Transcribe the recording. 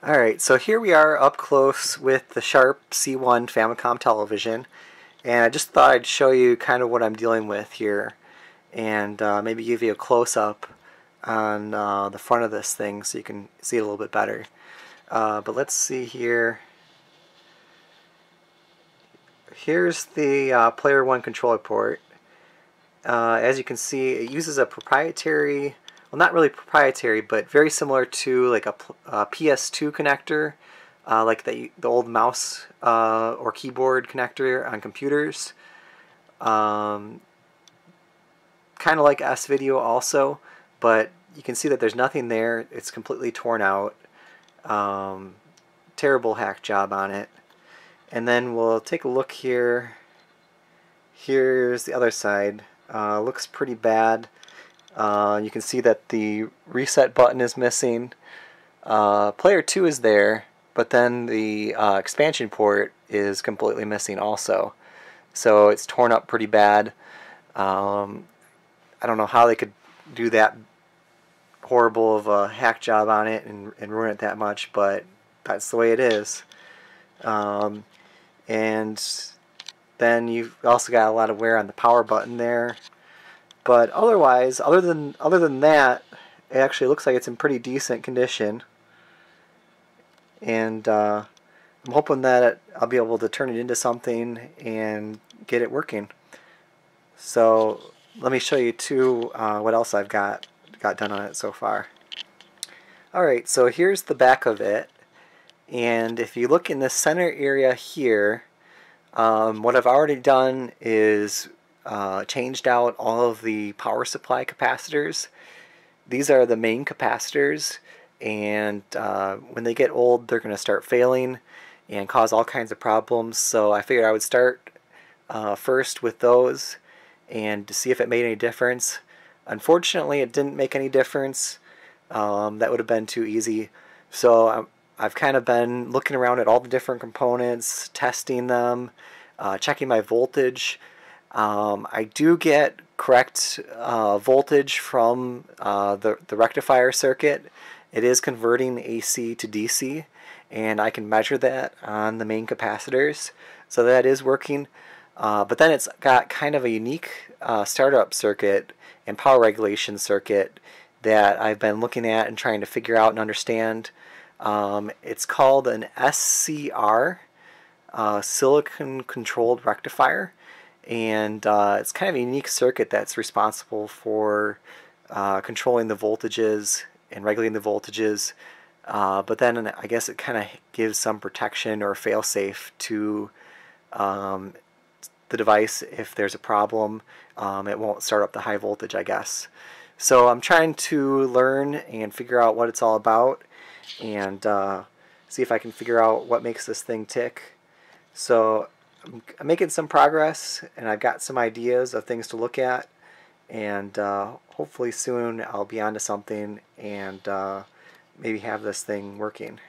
Alright, so here we are up close with the Sharp C1 Famicom television, and I just thought I'd show you kind of what I'm dealing with here, and maybe give you a close-up on the front of this thing so you can see it a little bit better. But let's see here. Here's the player 1 controller port. As you can see, it uses a proprietary, well, not really proprietary, but very similar to like a PS2 connector, like the old mouse or keyboard connector on computers. Kind of like S-Video also, but you can see that there's nothing there. It's completely torn out. Terrible hack job on it. And then we'll take a look here. Here's the other side. Looks pretty bad. You can see that the reset button is missing. Player 2 is there, but then the expansion port is completely missing also. So it's torn up pretty bad. I don't know how they could do that horrible of a hack job on it and ruin it that much, but that's the way it is. And then you've also got a lot of wear on the power button there. But otherwise, other than that, it actually looks like it's in pretty decent condition. And I'm hoping that I'll be able to turn it into something and get it working. So let me show you too what else I've got done on it so far. Alright, so here's the back of it. And if you look in the center area here, what I've already done is changed out all of the power supply capacitors. These are the main capacitors, and when they get old they're going to start failing and cause all kinds of problems. So I figured I would start first with those and to see if it made any difference. Unfortunately, it didn't make any difference. That would have been too easy. So I've kind of been looking around at all the different components, testing them, checking my voltage. I do get correct voltage from the rectifier circuit. It is converting AC to DC, and I can measure that on the main capacitors, so that is working. But then it's got kind of a unique startup circuit and power regulation circuit that I've been looking at and trying to figure out and understand. It's called an SCR, silicon controlled rectifier, and it's kind of a unique circuit that's responsible for controlling the voltages and regulating the voltages, but then I guess it kind of gives some protection or fail-safe to the device. If there's a problem, it won't start up the high voltage, I guess. So I'm trying to learn and figure out what it's all about, and see if I can figure out what makes this thing tick. So I'm making some progress, and I've got some ideas of things to look at, and hopefully soon I'll be onto something and maybe have this thing working.